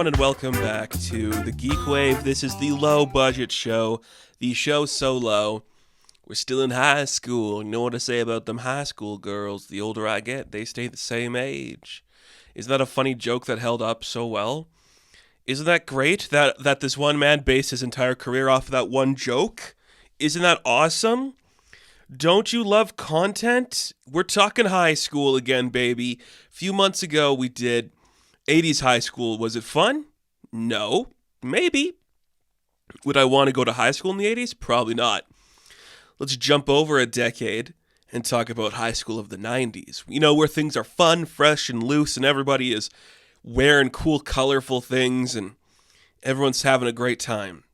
and welcome back to the GeekWave. This is the low-budget show, the show so low. We're still in high school. You know what I say about them high school girls? The older I get, they stay the same age. Isn't that a funny joke that held up so well? Isn't that great that this one man based his entire career off of that one joke? Isn't that awesome? Don't you love content? We're talking high school again, baby. A few months ago, we did 80's high school. Was it fun? No. Maybe. Would I want to go to high school in the 80's? Probably not. Let's jump over a decade and talk about high school of the 90's. You know, where things are fun, fresh, and loose, and everybody is wearing cool, colorful things, and everyone's having a great time.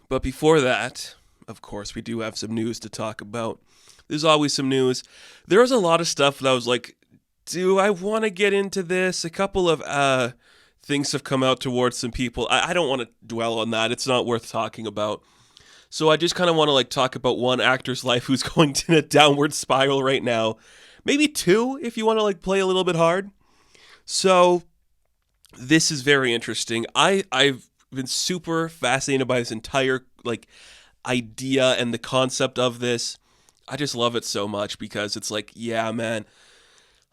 But before that, of course, we do have some news to talk about. There's always some news. There was a lot of stuff that I was like, do I want to get into this? A couple of things have come out towards some people. I don't want to dwell on that. It's not worth talking about. So I just kind of want to talk about one actor's life who's going in a downward spiral right now. Maybe two, if you want to play a little bit hard. So this is very interesting. I've been super fascinated by this entire idea and the concept of this. I just love it so much because it's yeah, man.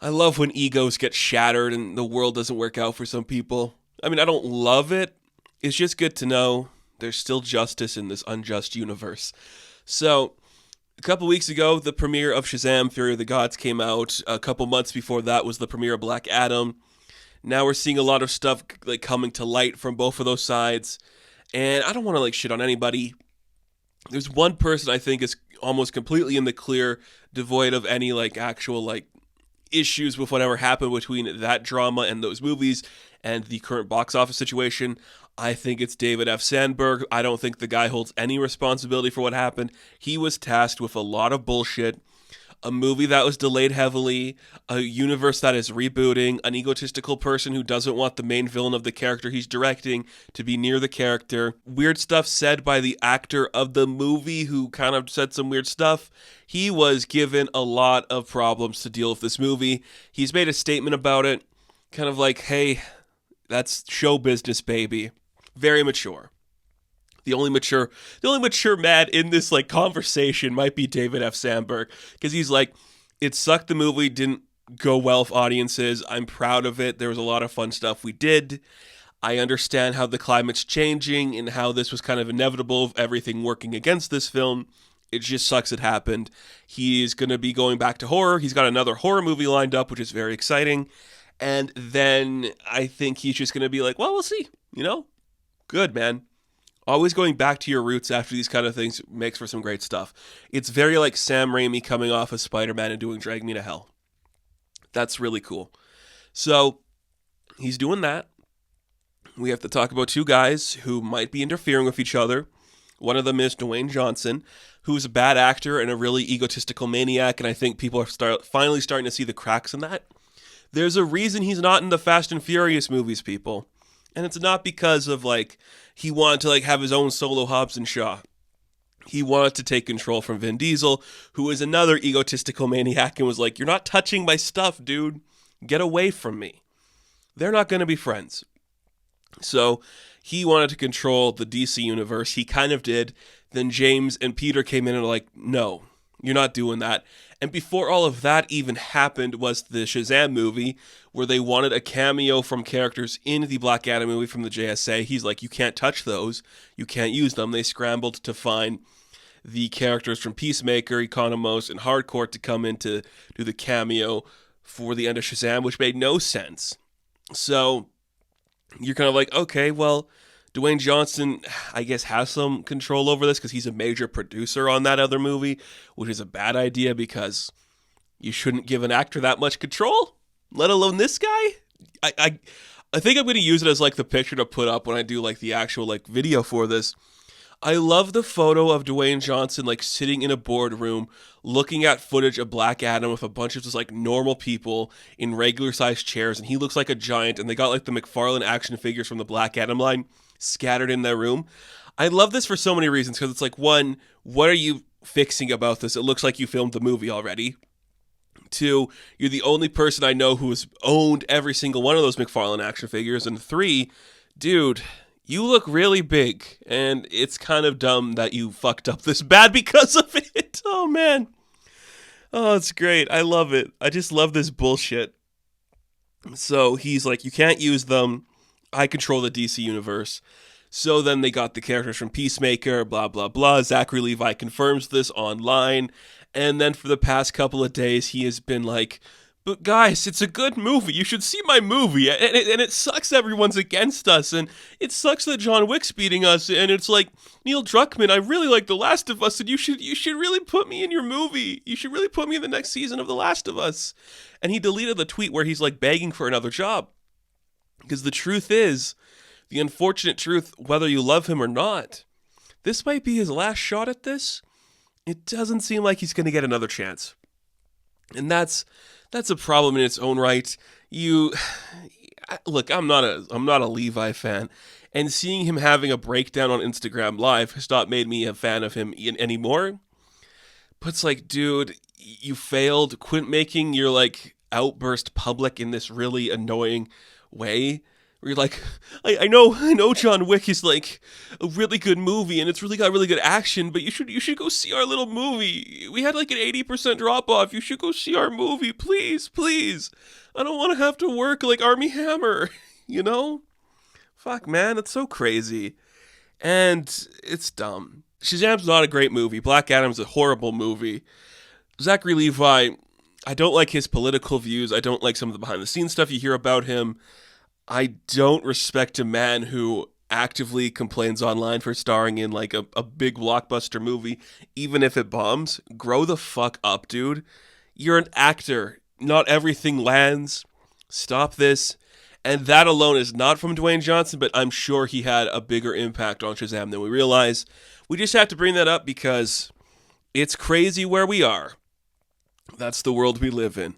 I love when egos get shattered and the world doesn't work out for some people. I mean, I don't love it. It's just good to know there's still justice in this unjust universe. So, a couple weeks ago, the premiere of Shazam! Fury of the Gods came out. A couple months before that was the premiere of Black Adam. Now we're seeing a lot of stuff coming to light from both of those sides. And I don't want to shit on anybody. There's one person I think is almost completely in the clear, devoid of any actual issues with whatever happened between that drama and those movies and the current box office situation. I think it's David F. Sandberg. I don't think the guy holds any responsibility for what happened. He was tasked with a lot of bullshit, a movie that was delayed heavily, a universe that is rebooting, an egotistical person who doesn't want the main villain of the character he's directing to be near the character, weird stuff said by the actor of the movie who kind of said some weird stuff. He was given a lot of problems to deal with this movie. He's made a statement about it, kind of hey, that's show business, baby. Very mature. The only mature man in this conversation might be David F. Sandberg, because he's it sucked the movie didn't go well with audiences. I'm proud of it. There was a lot of fun stuff we did. I understand how the climate's changing and how this was kind of inevitable of everything working against this film. It just sucks it happened. He's going to be going back to horror. He's got another horror movie lined up, which is very exciting. And then I think he's just going to be well, we'll see. Good, man. Always going back to your roots after these kind of things makes for some great stuff. It's very like Sam Raimi coming off of Spider-Man and doing Drag Me to Hell. That's really cool. So, he's doing that. We have to talk about two guys who might be interfering with each other. One of them is Dwayne Johnson, who's a bad actor and a really egotistical maniac, and I think people are finally starting to see the cracks in that. There's a reason he's not in the Fast and Furious movies, people. And it's not because of, he wanted to, have his own solo Hobbs and Shaw. He wanted to take control from Vin Diesel, who is another egotistical maniac, and was you're not touching my stuff, dude. Get away from me. They're not going to be friends. So, he wanted to control the DC universe. He kind of did. Then James and Peter came in and were no, you're not doing that. And before all of that even happened was the Shazam movie, where they wanted a cameo from characters in the Black Adam movie from the JSA. He's you can't touch those. You can't use them. They scrambled to find the characters from Peacemaker, Economos, and Hardcore to come in to do the cameo for the end of Shazam, which made no sense. So, you're kind of okay, well, Dwayne Johnson, I guess, has some control over this because he's a major producer on that other movie, which is a bad idea because you shouldn't give an actor that much control, let alone this guy. I think I'm going to use it as the picture to put up when I do the actual video for this. I love the photo of Dwayne Johnson sitting in a boardroom looking at footage of Black Adam with a bunch of just normal people in regular sized chairs, and he looks like a giant, and they got the McFarlane action figures from the Black Adam line scattered in their room. I love this for so many reasons, because it's one, what are you fixing about this? It looks like you filmed the movie already. Two, you're the only person I know who has owned every single one of those McFarlane action figures. And three, dude, you look really big, and it's kind of dumb that you fucked up this bad because of it. Oh, man. Oh, it's great. I love it. I just love this bullshit. So he's like, you can't use them. I control the DC universe. So then they got the characters from Peacemaker, blah, blah, blah. Zachary Levi confirms this online. And then for the past couple of days, he has been like, but guys, it's a good movie. You should see my movie. And it sucks everyone's against us. And it sucks that John Wick's beating us. And it's like, Neil Druckmann, I really like The Last of Us. And you should really put me in your movie. You should really put me in the next season of The Last of Us. And he deleted the tweet where he's like begging for another job. Because the truth is, the unfortunate truth, whether you love him or not, this might be his last shot at this. It doesn't seem like he's going to get another chance. And that's a problem in its own right. Look, I'm not a Levi fan, and seeing him having a breakdown on Instagram Live has not made me a fan of him anymore. But it's like, dude, you failed. Quit making your like outburst public in this really annoying way. Where you're like, I know John Wick is like a really good movie and it's really got really good action, but you should go see our little movie. We had like an 80% drop off. You should go see our movie, please. I don't want to have to work like Armie Hammer, you know? Fuck, man, it's so crazy. And it's dumb. Shazam's not a great movie. Black Adam's a horrible movie. Zachary Levi, I don't like his political views. I don't like some of the behind the scenes stuff you hear about him. I don't respect a man who actively complains online for starring in like a big blockbuster movie, even if it bombs. Grow the fuck up, dude. You're an actor. Not everything lands. Stop this. And that alone is not from Dwayne Johnson, but I'm sure he had a bigger impact on Shazam than we realize. We just have to bring that up because it's crazy where we are. That's the world we live in.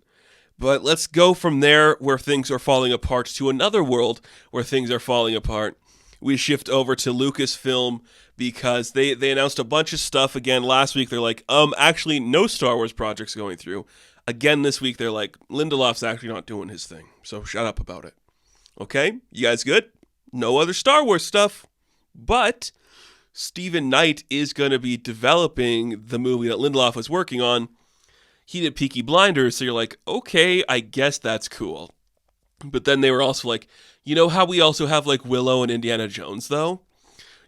But let's go from there where things are falling apart to another world where things are falling apart. We shift over to Lucasfilm because they announced a bunch of stuff again. Last week they're like, actually no Star Wars projects going through. Again this week they're like, Lindelof's actually not doing his thing, so shut up about it. Okay, you guys good? No other Star Wars stuff. But Stephen Knight is going to be developing the movie that Lindelof was working on. He did Peaky Blinders, so you're like, okay, I guess that's cool. But then they were also like, you know how we also have like Willow and Indiana Jones, though?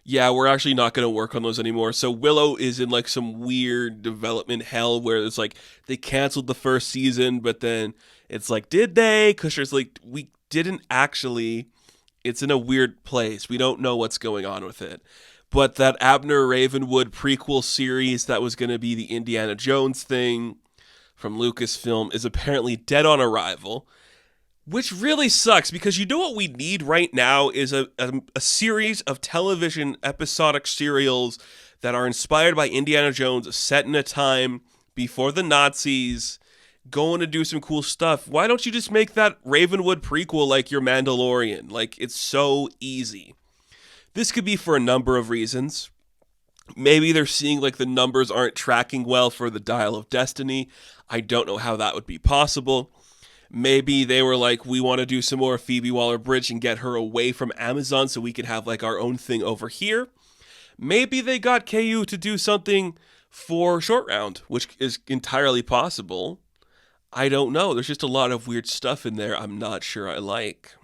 Yeah, we're actually not going to work on those anymore. So Willow is in like some weird development hell where it's like they canceled the first season, but then it's like, did they? Because there's like, we didn't actually. It's in a weird place. We don't know what's going on with it. But that Abner Ravenwood prequel series that was going to be the Indiana Jones thing from Lucasfilm is apparently dead on arrival, which really sucks because you know what we need right now is a series of television episodic serials that are inspired by Indiana Jones, set in a time before the Nazis, going to do some cool stuff. Why don't you just make that Ravenwood prequel like your Mandalorian? Like, it's so easy. This could be for a number of reasons. Maybe they're seeing like the numbers aren't tracking well for the Dial of Destiny. I don't know how that would be possible. Maybe they were like, we want to do some more Phoebe Waller-Bridge and get her away from Amazon so we could have like our own thing over here. Maybe they got KU to do something for Short Round, which is entirely possible. I don't know. There's just a lot of weird stuff in there I'm not sure I like.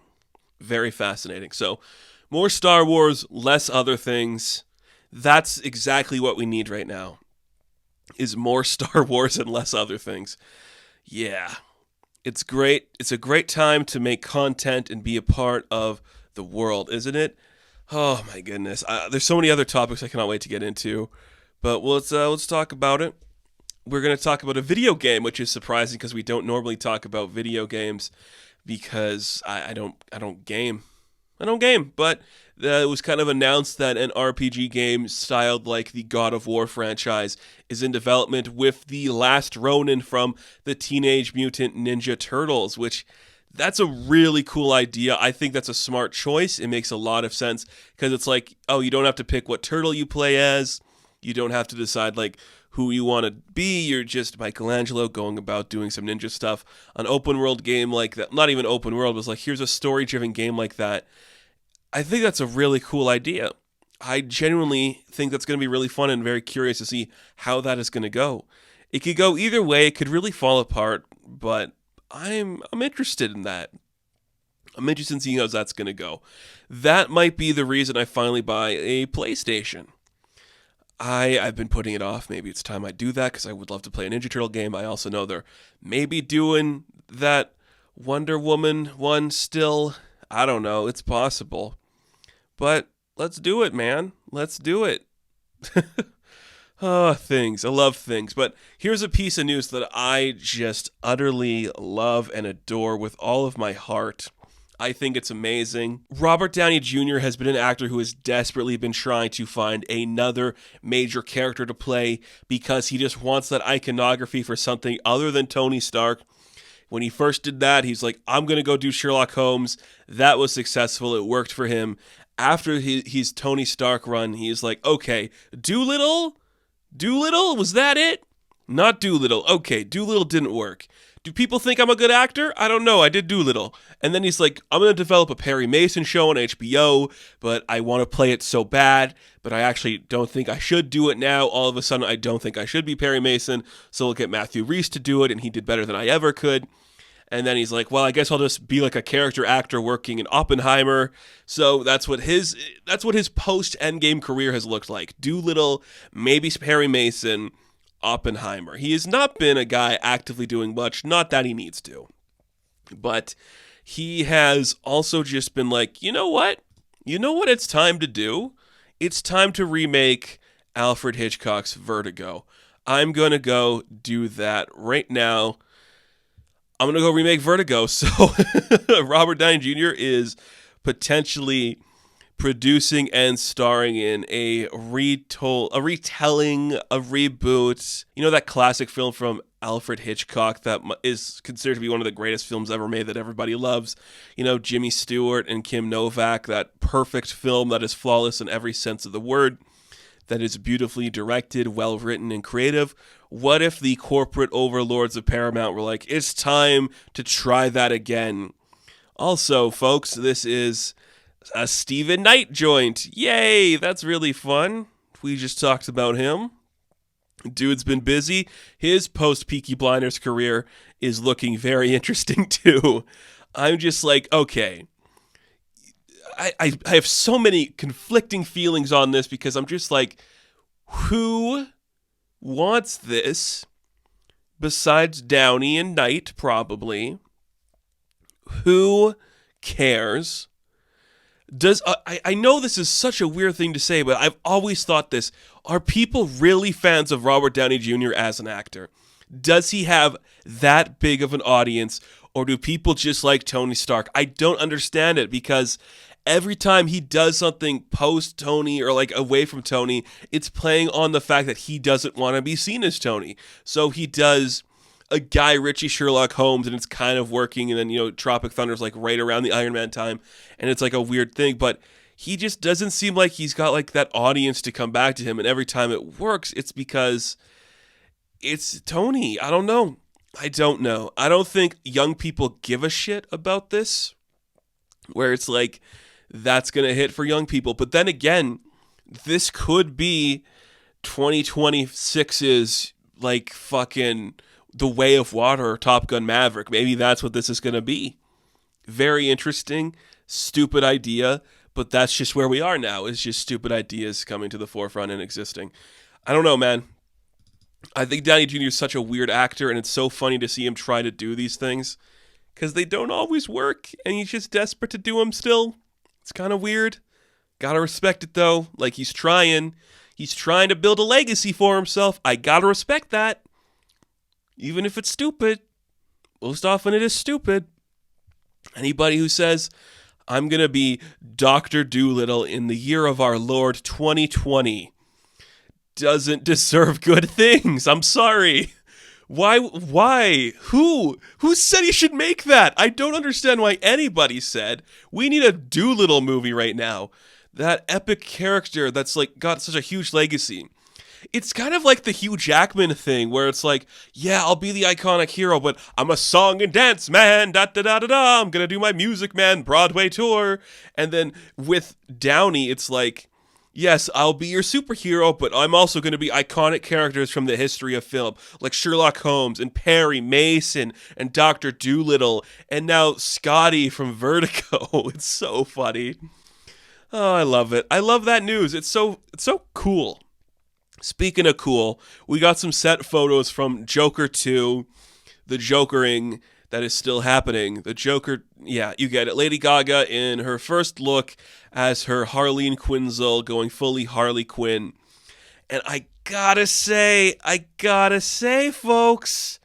Very fascinating. So, more Star Wars, less other things. That's exactly what we need right now, is more Star Wars and less other things. Yeah, it's great. It's a great time to make content and be a part of the world, isn't it? Oh my goodness. There's so many other topics I cannot wait to get into, but let's talk about it. We're going to talk about a video game, which is surprising because we don't normally talk about video games because I don't game. But it was kind of announced that an RPG game styled like the God of War franchise is in development with the last Ronin from the Teenage Mutant Ninja Turtles, which that's a really cool idea. I think that's a smart choice. It makes a lot of sense because it's like, oh, you don't have to pick what turtle you play as. You don't have to decide like who you want to be. You're just Michelangelo going about doing some ninja stuff. An open world game like that, not even open world, was like, here's a story-driven game like that. I think that's a really cool idea. I genuinely think that's going to be really fun and very curious to see how that is going to go. It could go either way. It could really fall apart, but I'm interested in that. I'm interested in seeing how that's going to go. That might be the reason I finally buy a PlayStation. I've been putting it off. Maybe it's time I do that because I would love to play a Ninja Turtle game. I also know they're maybe doing that Wonder Woman one still. I don't know. It's possible. But let's do it, man. Let's do it. Oh, things. I love things. But here's a piece of news that I just utterly love and adore with all of my heart. I think it's amazing. Robert Downey Jr. has been an actor who has desperately been trying to find another major character to play because he just wants that iconography for something other than Tony Stark. When he first did that, he's like, I'm going to go do Sherlock Holmes. That was successful. It worked for him. After his Tony Stark run, he's like, okay, Doolittle? Doolittle? Was that it? Not Doolittle. Okay, Doolittle didn't work. Do people think I'm a good actor? I don't know. I did Doolittle. And then he's like, I'm going to develop a Perry Mason show on HBO, but I want to play it so bad, but I actually don't think I should do it now. All of a sudden, I don't think I should be Perry Mason, so we'll get Matthew Rhys to do it, and he did better than I ever could. And then he's like, well, I guess I'll just be like a character actor working in Oppenheimer. So that's what his post-Endgame career has looked like. Doolittle, maybe Perry Mason, Oppenheimer. He has not been a guy actively doing much, not that he needs to. But he has also just been like, you know what? You know what it's time to do? It's time to remake Alfred Hitchcock's Vertigo. I'm going to go do that right now. I'm going to go remake Vertigo. So Robert Downey Jr. is potentially producing and starring in a retelling, a reboot. You know that classic film from Alfred Hitchcock that is considered to be one of the greatest films ever made that everybody loves? You know, Jimmy Stewart and Kim Novak, that perfect film that is flawless in every sense of the word, that is beautifully directed, well-written, and creative. What if the corporate overlords of Paramount were like, it's time to try that again? Also, folks, this is a Stephen Knight joint. Yay, that's really fun. We just talked about him. Dude's been busy. His post-Peaky Blinders career is looking very interesting, too. I'm just like, okay. I have so many conflicting feelings on this because I'm just like, who wants this besides Downey and Knight, probably? Who cares? I know this is such a weird thing to say, but I've always thought this. Are people really fans of Robert Downey Jr. as an actor? Does he have that big of an audience, or do people just like Tony Stark? I don't understand it because every time he does something post-Tony or like away from Tony, it's playing on the fact that he doesn't want to be seen as Tony. So he does a Guy Ritchie Sherlock Holmes and it's kind of working, and then, you know, Tropic Thunder's like right around the Iron Man time and it's like a weird thing, but he just doesn't seem like he's got like that audience to come back to him, and every time it works, it's because it's Tony. I don't know. I don't think young people give a shit about this, where it's like, that's going to hit for young people. But then again, this could be 2026's like fucking The Way of Water or Top Gun Maverick. Maybe that's what this is going to be. Very interesting, stupid idea, but that's just where we are now. It's just stupid ideas coming to the forefront and existing. I don't know, man. I think Downey Jr. is such a weird actor, and it's so funny to see him try to do these things because they don't always work, and he's just desperate to do them still. It's kind of weird. Gotta respect it, though. Like, he's trying to build a legacy for himself. I gotta respect that. Even if it's stupid. Most often it is stupid. Anybody who says, I'm gonna be Dr. Doolittle in the year of our Lord 2020 doesn't deserve good things. I'm sorry. Why? Who said he should make that? I don't understand why anybody said we need a Doolittle movie right now. That epic character that's like got such a huge legacy. It's kind of like the Hugh Jackman thing where it's like, yeah, I'll be the iconic hero, but I'm a song and dance man, da da da da da. I'm gonna do my Music Man Broadway tour. And then with Downey, it's like, yes, I'll be your superhero, but I'm also going to be iconic characters from the history of film, like Sherlock Holmes and Perry Mason and Dr. Dolittle, and now Scotty from Vertigo. It's so funny. Oh, I love it. I love that news. It's so cool. Speaking of cool, we got some set photos from Joker 2, the Jokering that is still happening. The Joker, yeah, you get it. Lady Gaga in her first look as her Harleen Quinzel, going fully Harley Quinn. And I gotta say, folks,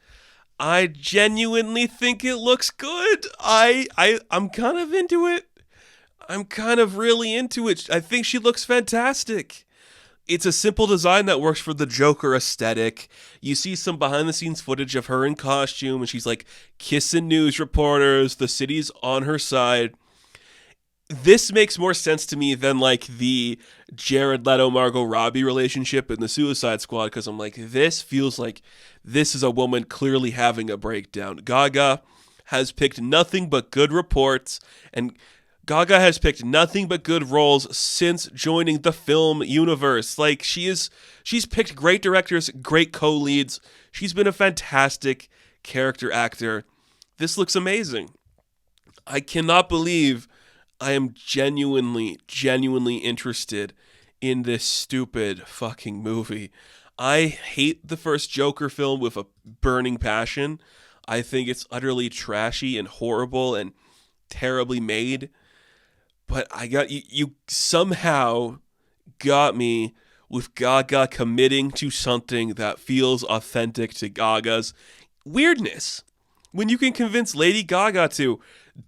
I genuinely think it looks good. I'm kind of into it. I'm kind of really into it. I think she looks fantastic. It's a simple design that works for the Joker aesthetic. You see some behind-the-scenes footage of her in costume, and she's like kissing news reporters. The city's on her side. This makes more sense to me than like the Jared Leto Margot Robbie relationship in the Suicide Squad, because I'm like, this feels like this is a woman clearly having a breakdown. Gaga has picked nothing but good reports, and Gaga has picked nothing but good roles since joining the film universe. Like, she's picked great directors, great co-leads. She's been a fantastic character actor. This looks amazing. I cannot believe I am genuinely interested in this stupid fucking movie. I hate the first Joker film with a burning passion. I think it's utterly trashy and horrible and terribly made. But I got you somehow got me with Gaga committing to something that feels authentic to Gaga's weirdness. When you can convince Lady Gaga to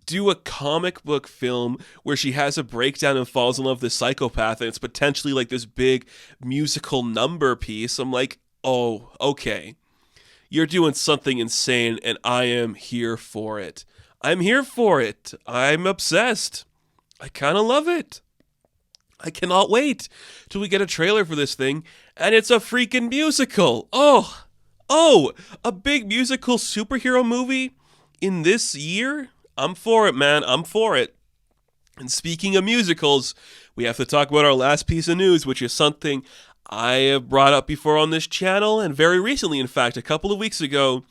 do a comic book film where she has a breakdown and falls in love with this psychopath, and it's potentially like this big musical number piece, I'm like, oh, okay. You're doing something insane, and I am here for it. I'm here for it. I'm obsessed. I kind of love it. I cannot wait till we get a trailer for this thing, and it's a freaking musical. Oh, a big musical superhero movie in this year? I'm for it, man. I'm for it. And speaking of musicals, we have to talk about our last piece of news, which is something I have brought up before on this channel, and very recently, in fact, a couple of weeks ago,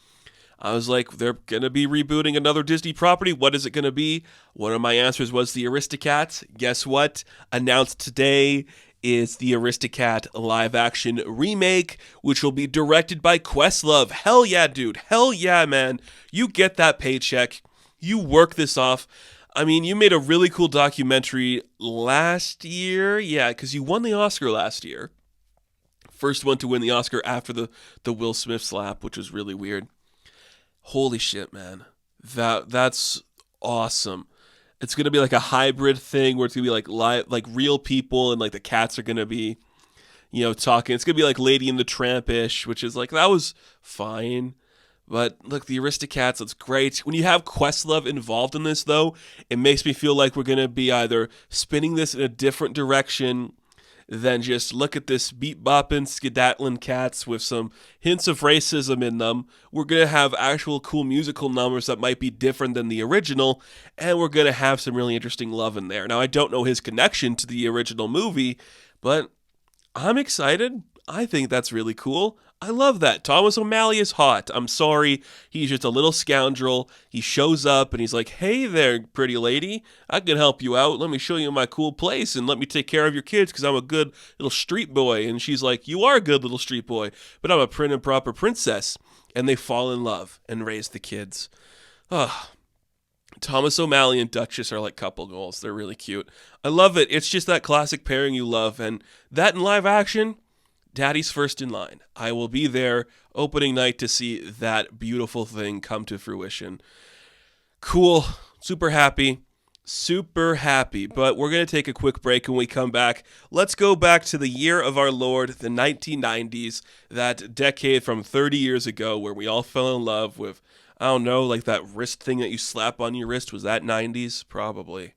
I was like, they're going to be rebooting another Disney property. What is it going to be? One of my answers was the Aristocats. Guess what? Announced today is the Aristocat live-action remake, which will be directed by Questlove. Hell yeah, dude. Hell yeah, man. You get that paycheck. You work this off. I mean, you made a really cool documentary last year. Yeah, because you won the Oscar last year. First one to win the Oscar after the Will Smith slap, which was really weird. Holy shit, man. That's awesome. It's going to be like a hybrid thing where it's going to be like live, like real people, and like the cats are going to be, talking. It's going to be like Lady and the Tramp-ish, which is like, that was fine. But look, the Aristocats, it's great. When you have Questlove involved in this, though, it makes me feel like we're going to be either spinning this in a different direction than just look at this beat-bopping, skedaddling cats with some hints of racism in them. We're going to have actual cool musical numbers that might be different than the original, and we're going to have some really interesting love in there. Now, I don't know his connection to the original movie, but I'm excited. I think that's really cool. I love that. Thomas O'Malley is hot. I'm sorry. He's just a little scoundrel. He shows up and he's like, hey there, pretty lady. I can help you out. Let me show you my cool place and let me take care of your kids because I'm a good little street boy. And she's like, you are a good little street boy, but I'm a prim and proper princess. And they fall in love and raise the kids. Thomas O'Malley and Duchess are like couple goals. They're really cute. I love it. It's just that classic pairing you love. And that in live action, Daddy's first in line. I will be there opening night to see that beautiful thing come to fruition. Cool. Super happy. But we're going to take a quick break. When we come back, let's go back to the year of our Lord, the 1990s, that decade from 30 years ago where we all fell in love with, I don't know, like that wrist thing that you slap on your wrist. Was that 90s? Probably.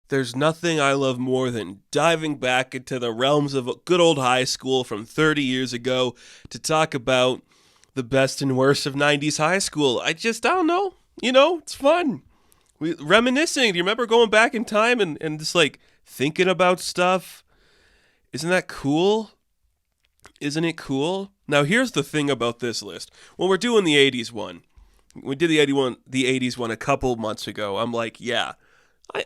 There's nothing I love more than diving back into the realms of a good old high school from 30 years ago to talk about the best and worst of 90s high school. I don't know. It's fun. Reminiscing. Do you remember going back in time and just like thinking about stuff? Isn't that cool? Isn't it cool? Now, here's the thing about this list. When we're doing the 80s one, we did the 80s one a couple months ago. I'm like, yeah,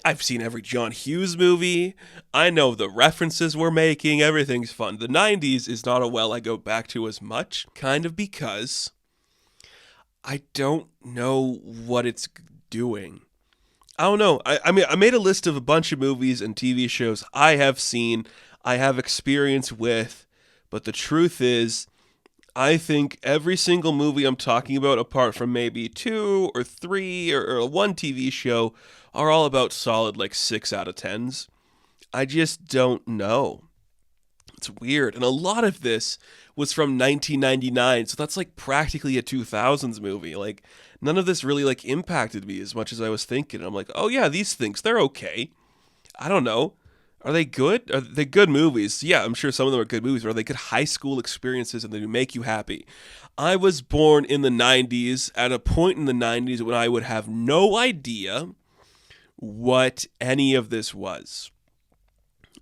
I've seen every John Hughes movie. I know the references we're making. Everything's fun. The 90s is not a well I go back to as much, kind of because I don't know what it's doing. I don't know. I mean, I made a list of a bunch of movies and TV shows I have seen, I have experience with, but the truth is, I think every single movie I'm talking about, apart from maybe 2 or 3 or one TV show, are all about solid like 6 out of 10s. I just don't know. It's weird. And a lot of this was from 1999, so that's like practically a 2000s movie. Like, none of this really like impacted me as much as I was thinking. I'm like, oh yeah, these things, they're okay. I don't know. Are they good? Are they good movies? Yeah, I'm sure some of them are good movies, but are they good high school experiences and they make you happy? I was born in the 90s, at a point in the 90s when I would have no idea what any of this was.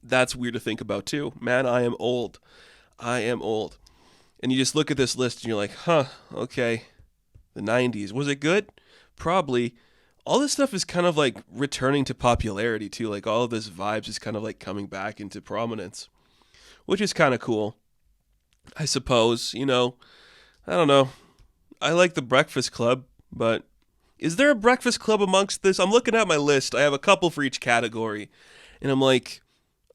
That's weird to think about too. Man, I am old. I am old. And you just look at this list and you're like, huh, okay. The 90s. Was it good? Probably. All this stuff is kind of like returning to popularity too. Like all of this vibes is kind of like coming back into prominence, which is kind of cool. I suppose, I don't know. I like the Breakfast Club, but is there a Breakfast Club amongst this? I'm looking at my list. I have a couple for each category, and I'm like,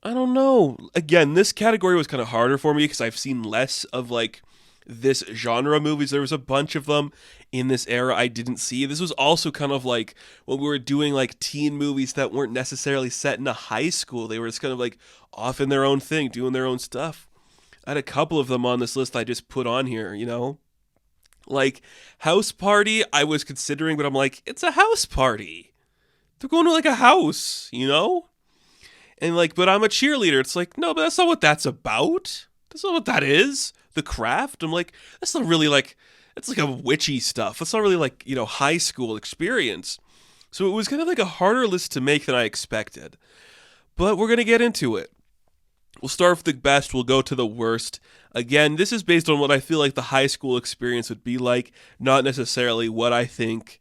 I don't know. Again, this category was kind of harder for me because I've seen less of like this genre movies. There was a bunch of them in this era I didn't see. This was also kind of like when we were doing like teen movies that weren't necessarily set in a high school. They were just kind of like off in their own thing, doing their own stuff. I had a couple of them on this list I just put on here, Like House Party, I was considering, but I'm like, it's a house party. They're going to like a house, And like, but I'm a cheerleader. It's like, no, but that's not what that's about. That's not what that is. The Craft. I'm like, that's not really like, it's like a witchy stuff. It's not really like, high school experience. So it was kind of like a harder list to make than I expected. But we're going to get into it. We'll start with the best. We'll go to the worst. Again, this is based on what I feel like the high school experience would be like, not necessarily what I think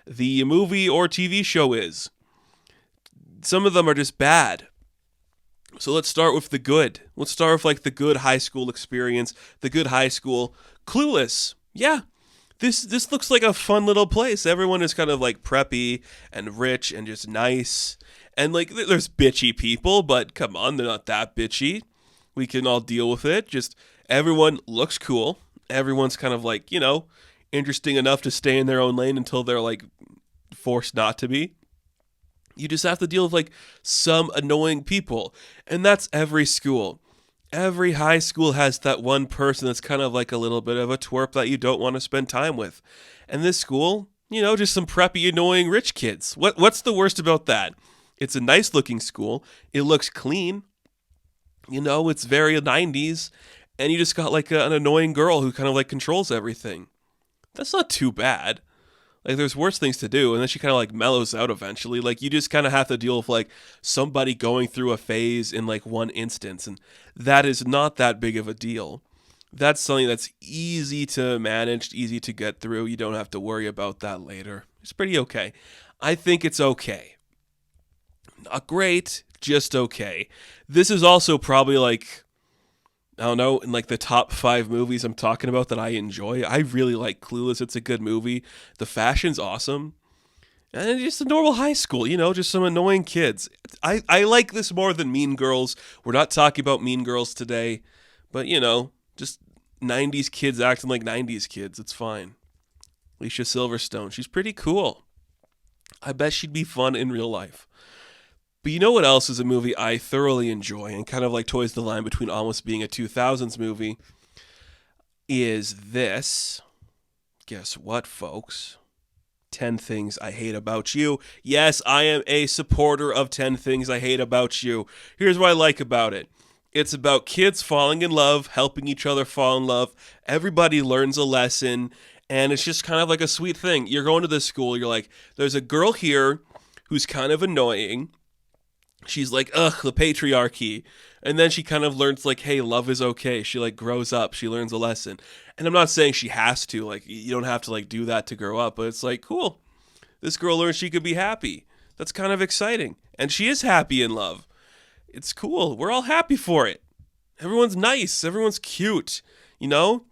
the movie or TV show is. Some of them are just bad. So let's start with the good. Let's start with like the good high school experience, the good high school. Clueless. Yeah. This looks like a fun little place. Everyone is kind of like preppy and rich and just nice. And like there's bitchy people, but come on, they're not that bitchy. We can all deal with it. Just everyone looks cool. Everyone's kind of like, interesting enough to stay in their own lane until they're like forced not to be. You just have to deal with like some annoying people. And that's every school. Every high school has that one person that's kind of like a little bit of a twerp that you don't want to spend time with. And this school, just some preppy, annoying rich kids. What's the worst about that? It's a nice looking school. It looks clean. It's very 90s. And you just got like an annoying girl who kind of like controls everything. That's not too bad. Like there's worse things to do, and then she kind of like mellows out eventually. Like you just kind of have to deal with like somebody going through a phase in like one instance, and that is not that big of a deal. That's something that's easy to manage, easy to get through. You don't have to worry about that later. It's pretty okay. I think it's okay. Not great, just okay. This is also probably like, I don't know, in like the top 5 movies I'm talking about that I enjoy. I really like Clueless. It's a good movie. The fashion's awesome. And it's just a normal high school, just some annoying kids. I like this more than Mean Girls. We're not talking about Mean Girls today. But, just 90s kids acting like 90s kids. It's fine. Alicia Silverstone. She's pretty cool. I bet she'd be fun in real life. But you know what else is a movie I thoroughly enjoy and kind of like toys the line between almost being a 2000s movie is this. Guess what, folks? 10 Things I Hate About You. Yes, I am a supporter of 10 Things I Hate About You. Here's what I like about it. It's about kids falling in love, helping each other fall in love. Everybody learns a lesson, and it's just kind of like a sweet thing. You're going to this school, you're like, there's a girl here who's kind of annoying. She's like, ugh, the patriarchy. And then she kind of learns, like, hey, love is okay. She, like, grows up. She learns a lesson. And I'm not saying she has to. Like, you don't have to, like, do that to grow up. But it's like, cool. This girl learns she could be happy. That's kind of exciting. And she is happy in love. It's cool. We're all happy for it. Everyone's nice. Everyone's cute. You know?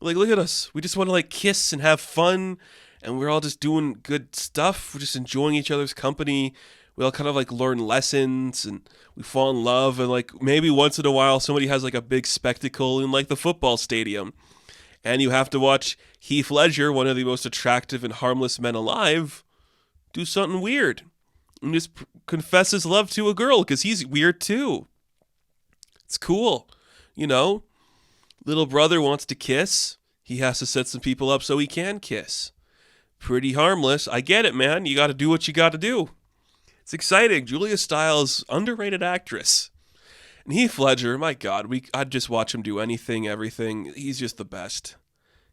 Like, look at us. We just want to, like, kiss and have fun. And we're all just doing good stuff. We're just enjoying each other's company. We all kind of like learn lessons and we fall in love, and like maybe once in a while somebody has like a big spectacle in like the football stadium and you have to watch Heath Ledger, one of the most attractive and harmless men alive, do something weird and just confess his love to a girl because he's weird too. It's cool. You know, little brother wants to kiss. He has to set some people up so he can kiss. Pretty harmless. I get it, man. You got to do what you got to do. It's exciting. Julia Stiles, underrated actress. And Heath Ledger, my God, I'd just watch him do anything, everything. He's just the best.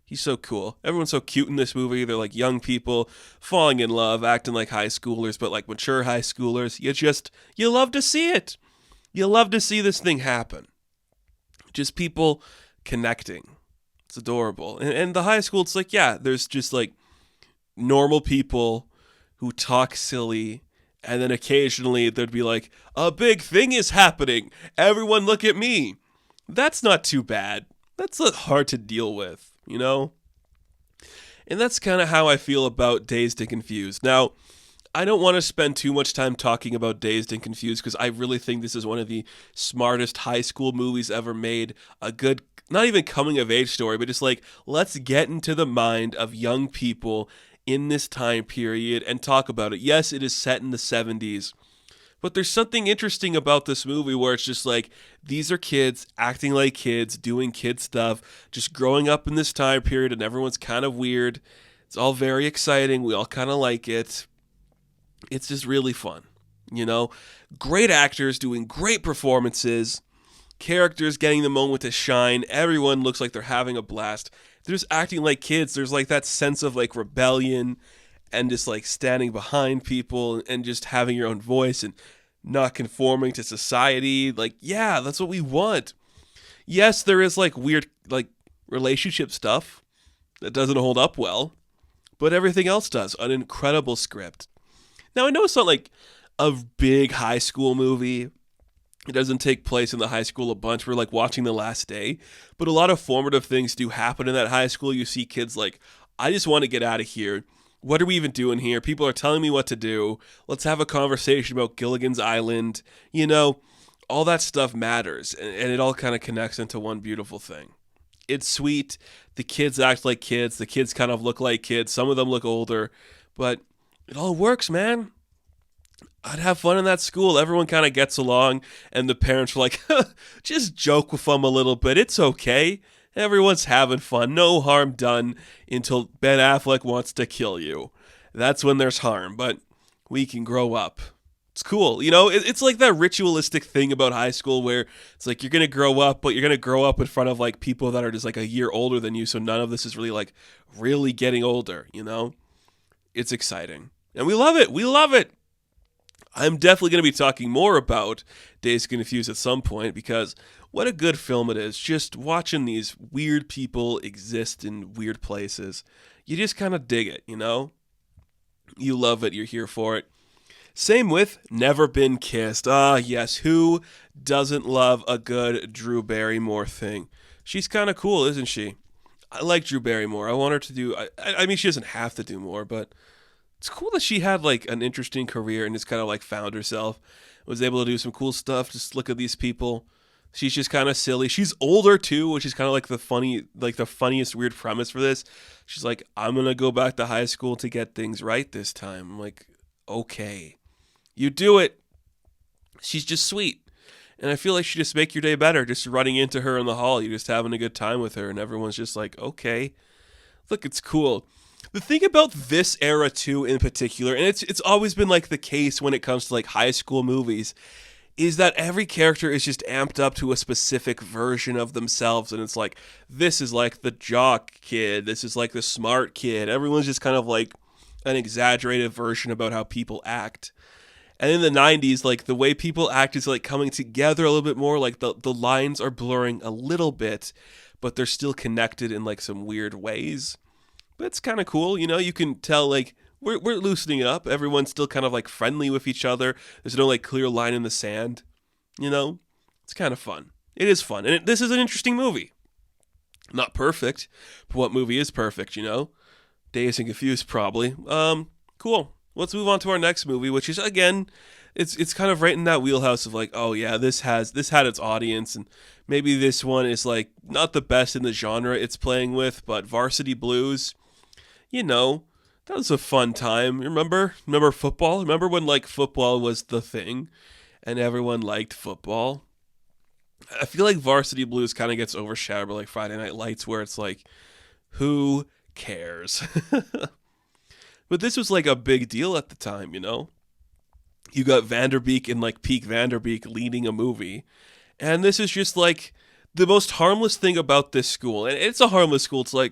He's so cool. Everyone's so cute in this movie. They're like young people falling in love, acting like high schoolers, but like mature high schoolers. You love to see it. You love to see this thing happen. Just people connecting. It's adorable. And the high school, it's like, yeah, there's just like normal people who talk silly. And then occasionally there'd be like, a big thing is happening. Everyone look at me. That's not too bad. That's not hard to deal with, you know? And that's kind of how I feel about Dazed and Confused. Now, I don't want to spend too much time talking about Dazed and Confused because I really think this is one of the smartest high school movies ever made. A good, not even coming of age story, but just like, let's get into the mind of young people in this time period and talk about it. Yes, it is set in the 70s, but there's something interesting about this movie where it's just like, these are kids acting like kids, doing kid stuff, just growing up in this time period, and everyone's kind of weird. It's all very exciting. We all kind of like it. It's just really fun, you know? Great actors doing great performances, characters getting the moment to shine. Everyone looks like they're having a blast. They're just acting like kids. There's like that sense of like rebellion and just like standing behind people and just having your own voice and not conforming to society. Like, yeah, that's what we want. Yes, there is like weird like relationship stuff that doesn't hold up well, but everything else does. An incredible script. Now, I know it's not like a big high school movie. It doesn't take place in the high school a bunch. We're like watching The Last Day. But a lot of formative things do happen in that high school. You see kids like, I just want to get out of here. What are we even doing here? People are telling me what to do. Let's have a conversation about Gilligan's Island. You know, all that stuff matters. And it all kind of connects into one beautiful thing. It's sweet. The kids act like kids. The kids kind of look like kids. Some of them look older. But it all works, man. I'd have fun in that school. Everyone kind of gets along, and the parents were like, just joke with them a little bit. It's okay. Everyone's having fun. No harm done until Ben Affleck wants to kill you. That's when there's harm, but we can grow up. It's cool. You know, it's like that ritualistic thing about high school where it's like you're going to grow up, but you're going to grow up in front of like people that are just like a year older than you, so none of this is really like really getting older, you know? It's exciting. And we love it. We love it. I'm definitely going to be talking more about Dazed and Confused at some point because what a good film it is. Just watching these weird people exist in weird places. You just kind of dig it, you know? You love it. You're here for it. Same with Never Been Kissed. Ah, yes. Who doesn't love a good Drew Barrymore thing? She's kind of cool, isn't she? I like Drew Barrymore. I want her to do... I mean, she doesn't have to do more, but... It's cool that she had like an interesting career and just kind of like found herself, was able to do some cool stuff. Just look at these people. She's just kind of silly. She's older too, which is kind of like the funniest weird premise for this. She's like, I'm going to go back to high school to get things right this time. I'm like, okay, you do it. She's just sweet. And I feel like she just make your day better. Just running into her in the hall. You're just having a good time with her and everyone's just like, okay, look, it's cool. The thing about this era too, in particular, and it's always been like the case when it comes to like high school movies, is that every character is just amped up to a specific version of themselves, and it's like this is like the jock kid, this is like the smart kid. Everyone's just kind of like an exaggerated version about how people act. And in the 90s, like the way people act is like coming together a little bit more, like the lines are blurring a little bit, but they're still connected in like some weird ways. But it's kind of cool, you know, you can tell like we're loosening it up. Everyone's still kind of like friendly with each other. There's no like clear line in the sand, you know? It's kind of fun. It is fun. And this is an interesting movie. Not perfect, but what movie is perfect, you know? Dazed and Confused, probably. Cool. Let's move on to our next movie, which is, again, it's kind of right in that wheelhouse of like, oh yeah, this had its audience, and maybe this one is like not the best in the genre it's playing with, but Varsity Blues, you know, that was a fun time. Remember football? Remember when like football was the thing, and everyone liked football? I feel like Varsity Blues kind of gets overshadowed by like Friday Night Lights, where it's like, who cares? But this was like a big deal at the time, you know? You got Vanderbeek and like peak Vanderbeek leading a movie. And this is just like the most harmless thing about this school. And it's a harmless school. It's like,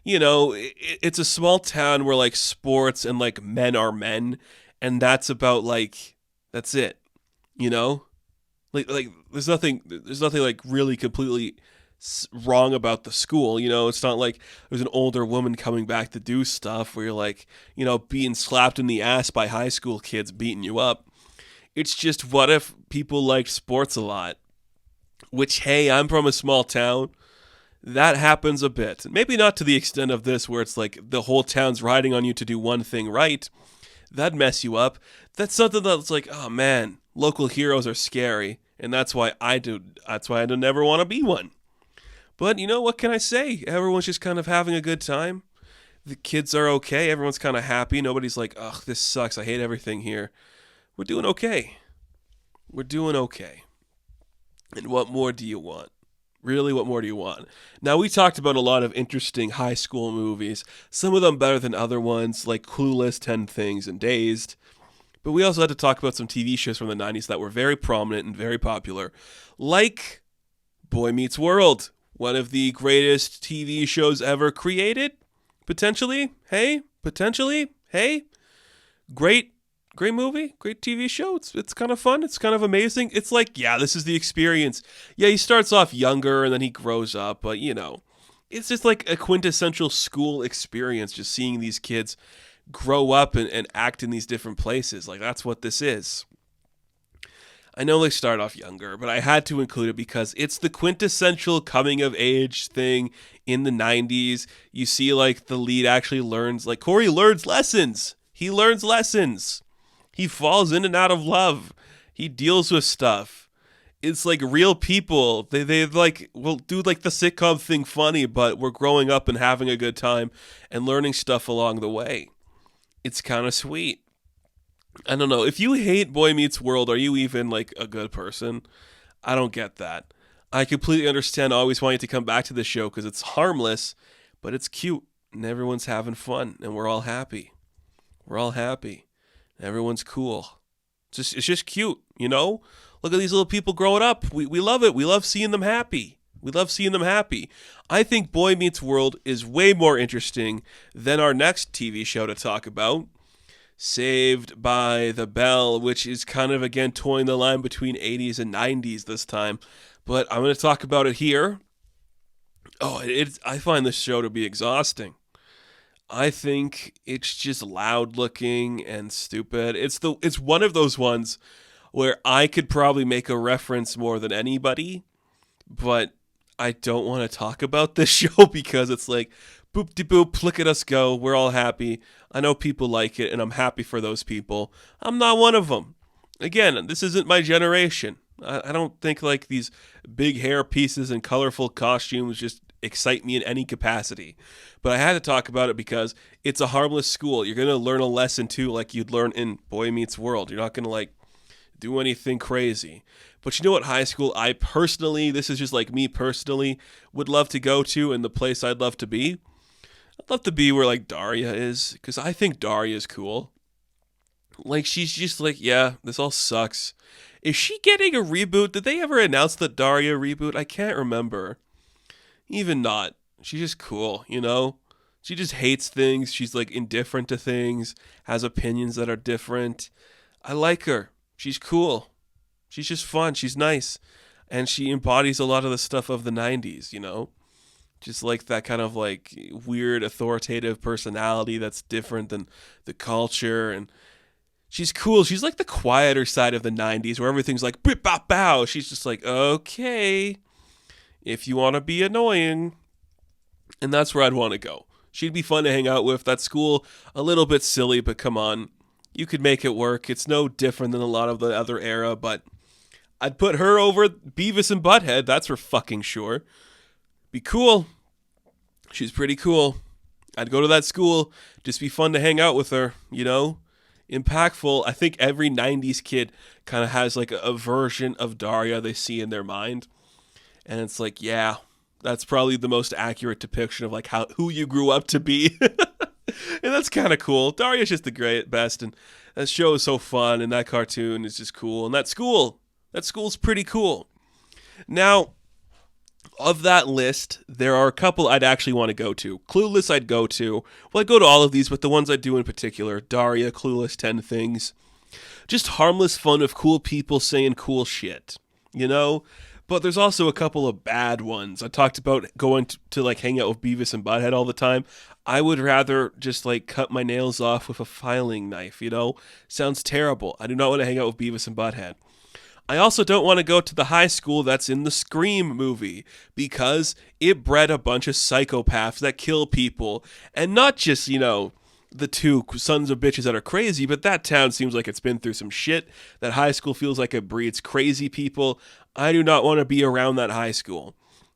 you know, it's a small town where like sports and like men are men. And that's about like, that's it, you know? Like there's nothing like really completely wrong about the school, you know. It's not like there's an older woman coming back to do stuff where you're like, you know, being slapped in the ass by high school kids beating you up. It's just, what if people liked sports a lot? Which, hey, I'm from a small town. That happens a bit. Maybe not to the extent of this, where it's like the whole town's riding on you to do one thing right. That'd mess you up. That's something that's like, oh man, local heroes are scary, and that's why I don't ever want to be one. But, you know, what can I say? Everyone's just kind of having a good time. The kids are okay. Everyone's kind of happy. Nobody's like, ugh, this sucks. I hate everything here. We're doing okay. We're doing okay. And what more do you want? Really, what more do you want? Now, we talked about a lot of interesting high school movies. Some of them better than other ones, like Clueless, 10 Things, and Dazed. But we also had to talk about some TV shows from the 90s that were very prominent and very popular. Like Boy Meets World. One of the greatest TV shows ever created, potentially. Hey, potentially. Hey, great movie, great TV show. It's kind of fun. It's kind of amazing. It's like, yeah, this is the experience. Yeah, he starts off younger and then he grows up, but you know, it's just like a quintessential school experience. Just seeing these kids grow up and act in these different places. Like, that's what this is. I know they start off younger, but I had to include it because it's the quintessential coming of age thing in the 90s. You see, like, the lead actually learns, like, Corey learns lessons. He learns lessons. He falls in and out of love. He deals with stuff. It's like real people. They like, will do like the sitcom thing funny, but we're growing up and having a good time and learning stuff along the way. It's kind of sweet. I don't know. If you hate Boy Meets World, are you even like a good person? I don't get that. I completely understand always wanting to come back to the show because it's harmless, but it's cute and everyone's having fun and we're all happy. We're all happy. Everyone's cool. It's just cute, you know? Look at these little people growing up. We love it. We love seeing them happy. I think Boy Meets World is way more interesting than our next TV show to talk about. Saved by the Bell, which is kind of, again, toying the line between 80s and 90s this time. But I'm going to talk about it here. Oh, I find this show to be exhausting. I think it's just loud looking and stupid. It's one of those ones where I could probably make a reference more than anybody, but I don't want to talk about this show because it's like, boop-de-boop, look at us go, we're all happy. I know people like it, and I'm happy for those people. I'm not one of them. Again, this isn't my generation. I don't think like these big hair pieces and colorful costumes just excite me in any capacity. But I had to talk about it because it's a harmless school. You're going to learn a lesson too, like you'd learn in Boy Meets World. You're not going to like do anything crazy. But you know what high school I personally, this is just like me personally, would love to go to and the place I'd love to be? I'd love to be where like Daria is, because I think Daria is cool. Like she's just like, yeah, this all sucks. Is she getting a reboot? Did they ever announce the Daria reboot? I can't remember. Even not. She's just cool, you know? She just hates things. She's like indifferent to things, has opinions that are different. I like her. She's cool. She's just fun. She's nice. And she embodies a lot of the stuff of the 90s, you know? Just like that kind of like weird authoritative personality that's different than the culture. And she's cool. She's like the quieter side of the 90s where everything's like bip bop bow. She's just like, okay, if you want to be annoying. And that's where I'd want to go. She'd be fun to hang out with. That school, a little bit silly, but come on. You could make it work. It's no different than a lot of the other era, but I'd put her over Beavis and Butthead. That's for fucking sure. Be cool. She's pretty cool. I'd go to that school. Just be fun to hang out with her, you know? Impactful. I think every 90s kid kind of has like a version of Daria they see in their mind. And it's like, yeah, that's probably the most accurate depiction of like who you grew up to be. And that's kind of cool. Daria's just the great best, and that show is so fun, and that cartoon is just cool. And that school's pretty cool. Now, of that list, there are a couple I'd actually want to go to. Clueless I'd go to. Well, I'd go to all of these, but the ones I do in particular, Daria, Clueless, 10 Things. Just harmless fun of cool people saying cool shit, you know? But there's also a couple of bad ones. I talked about going to like hang out with Beavis and Butthead all the time. I would rather just like cut my nails off with a filing knife, you know? Sounds terrible. I do not want to hang out with Beavis and Butthead. I also don't want to go to the high school that's in the Scream movie because it bred a bunch of psychopaths that kill people. And not just, you know, the two sons of bitches that are crazy, but that town seems like it's been through some shit. That high school feels like it breeds crazy people. I do not want to be around that high school.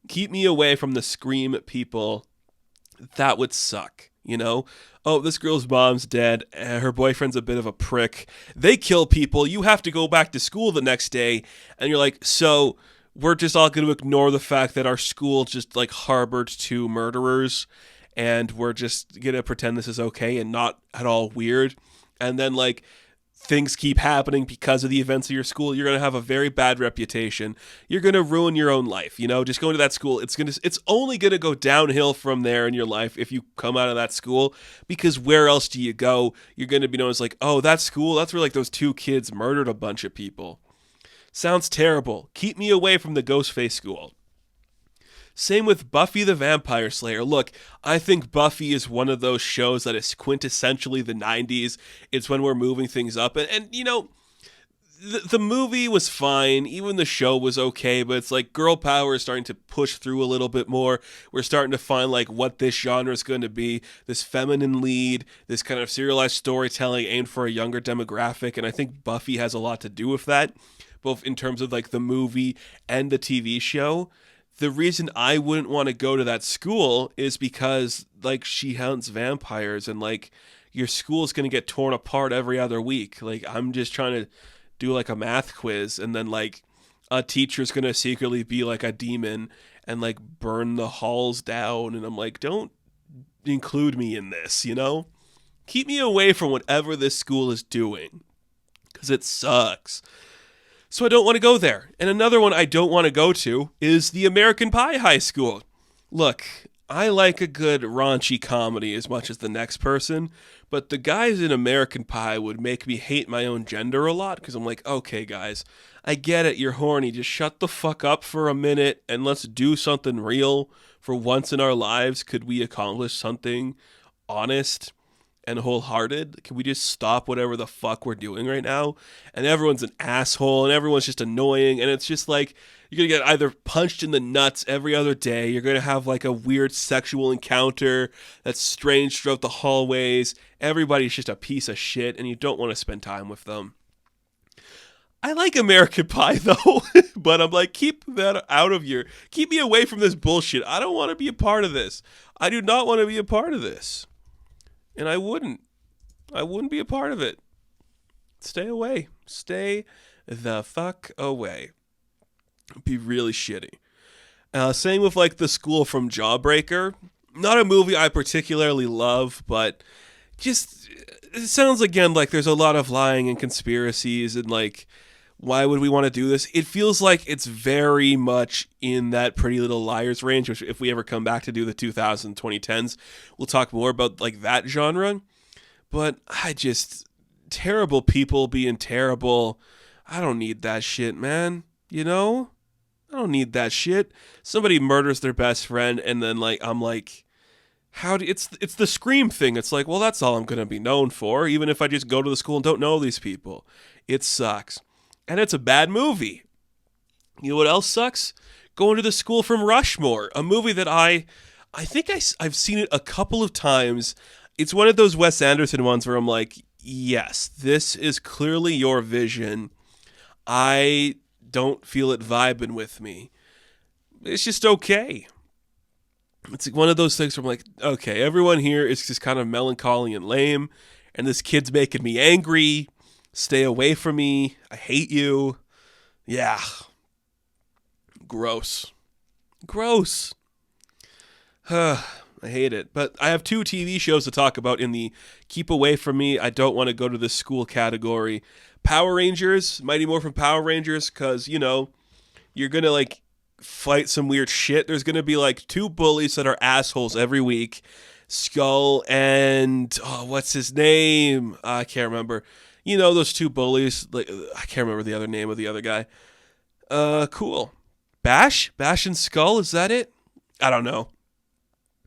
Keep me away from the Scream people. That would suck, you know? Oh, this girl's mom's dead. Her boyfriend's a bit of a prick. They kill people. You have to go back to school the next day. And you're like, so we're just all going to ignore the fact that our school just like harbored two murderers. And we're just going to pretend this is okay and not at all weird. And then like things keep happening because of the events of your school. You're going to have a very bad reputation. You're going to ruin your own life. You know, just going to that school. It's only going to go downhill from there in your life if you come out of that school, because where else do you go? You're going to be known as like, oh, that school, that's where like those two kids murdered a bunch of people. Sounds terrible. Keep me away from the Ghostface school. Same with Buffy the Vampire Slayer. Look, I think Buffy is one of those shows that is quintessentially the 90s. It's when we're moving things up. And you know, the movie was fine. Even the show was okay. But it's like girl power is starting to push through a little bit more. We're starting to find like what this genre is going to be. This feminine lead, this kind of serialized storytelling aimed for a younger demographic. And I think Buffy has a lot to do with that, both in terms of like the movie and the TV show. The reason I wouldn't want to go to that school is because, like, she hunts vampires and, like, your school is going to get torn apart every other week. Like, I'm just trying to do, like, a math quiz, and then, like, a teacher's going to secretly be, like, a demon and, like, burn the halls down. And I'm like, don't include me in this, you know? Keep me away from whatever this school is doing, because it sucks. So I don't want to go there. And another one I don't want to go to is the American Pie High School. Look, I like a good raunchy comedy as much as the next person, but the guys in American Pie would make me hate my own gender a lot, because I'm like, okay, guys, I get it, you're horny. Just shut the fuck up for a minute and let's do something real. For once in our lives, could we accomplish something honest and wholehearted? Can we just stop whatever the fuck we're doing right now? And everyone's an asshole and everyone's just annoying, and it's just like you're gonna get either punched in the nuts every other day, you're gonna have like a weird sexual encounter that's strange throughout the hallways, everybody's just a piece of shit and you don't want to spend time with them. I like American Pie though, but I'm like, keep me away from this bullshit. I don't want to be a part of this. I do not want to be a part of this. And I wouldn't be a part of it. Stay away. Stay the fuck away. It'd be really shitty. Same with like the school from Jawbreaker. Not a movie I particularly love, but just it sounds again like there's a lot of lying and conspiracies and like why would we want to do this? It feels like it's very much in that Pretty Little Liars range, which if we ever come back to do the 2000s, 2010s, we'll talk more about like that genre. But terrible people being terrible. I don't need that shit, man. You know? I don't need that shit. Somebody murders their best friend and then like I'm like it's the Scream thing. It's like, well, that's all I'm going to be known for, even if I just go to the school and don't know these people. It sucks. And it's a bad movie. You know what else sucks? Going to the School from Rushmore, a movie that I think I've seen it a couple of times. It's one of those Wes Anderson ones where I'm like, yes, this is clearly your vision. I don't feel it vibing with me. It's just okay. It's one of those things where I'm like, okay, everyone here is just kind of melancholy and lame, and this kid's making me angry. Stay away from me. I hate you. Yeah. Gross. I hate it. But I have 2 TV shows to talk about in the keep away from me, I don't want to go to this school category. Power Rangers, Mighty Morphin Power Rangers, because, you know, you're going to, like, fight some weird shit. There's going to be, like, 2 bullies that are assholes every week. Skull and, what's his name? I can't remember. You know, those 2 bullies. Like, I can't remember the other name of the other guy. Cool. Bash and Skull, is that it? I don't know.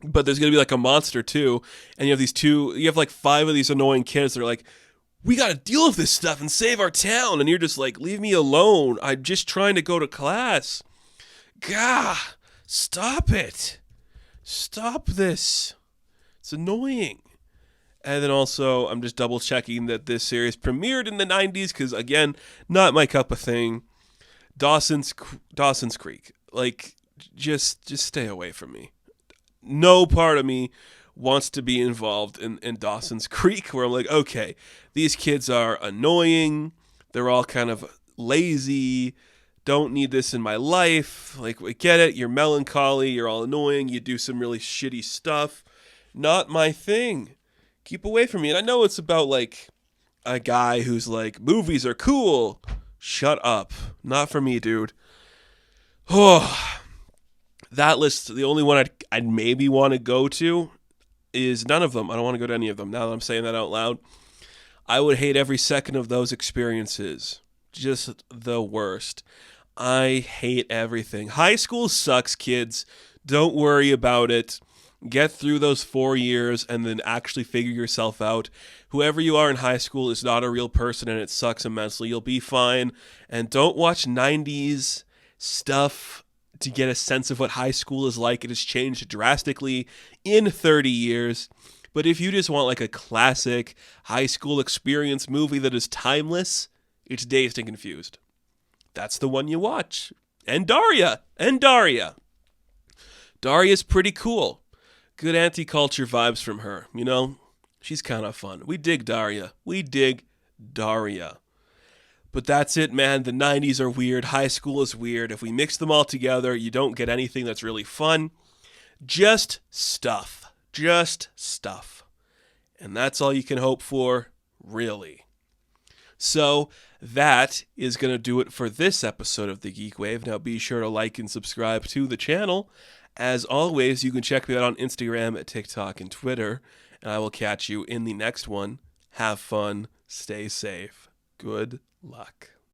But there's going to be, like, a monster, too. And you have like 5 of these annoying kids that are like, we got to deal with this stuff and save our town. And you're just like, leave me alone. I'm just trying to go to class. Gah, stop it. Stop this. It's annoying. And then also, I'm just double checking that this series premiered in the 90s because, again, not my cup of thing. Dawson's Creek. Like, just stay away from me. No part of me wants to be involved in Dawson's Creek, where I'm like, okay, these kids are annoying. They're all kind of lazy. Don't need this in my life. Like, I get it. You're melancholy. You're all annoying. You do some really shitty stuff. Not my thing. Keep away from me. And I know it's about, like, a guy who's like, movies are cool. Shut up. Not for me, dude. Oh, that list, the only one I'd maybe want to go to is none of them. I don't want to go to any of them. Now that I'm saying that out loud, I would hate every second of those experiences. Just the worst. I hate everything. High school sucks, kids. Don't worry about it. Get through those 4 years and then actually figure yourself out. Whoever you are in high school is not a real person and it sucks immensely. You'll be fine. And don't watch 90s stuff to get a sense of what high school is like. It has changed drastically in 30 years. But if you just want like a classic high school experience movie that is timeless, it's Dazed and Confused. That's the one you watch. And Daria. Daria's pretty cool. Good anti-culture vibes from her, you know? She's kind of fun. We dig Daria. But that's it, man. The 90s are weird. High school is weird. If we mix them all together, you don't get anything that's really fun. Just stuff. And that's all you can hope for, really. So that is going to do it for this episode of the GeekWave. Now be sure to like and subscribe to the channel. As always, you can check me out on Instagram, TikTok, and Twitter. And I will catch you in the next one. Have fun. Stay safe. Good luck.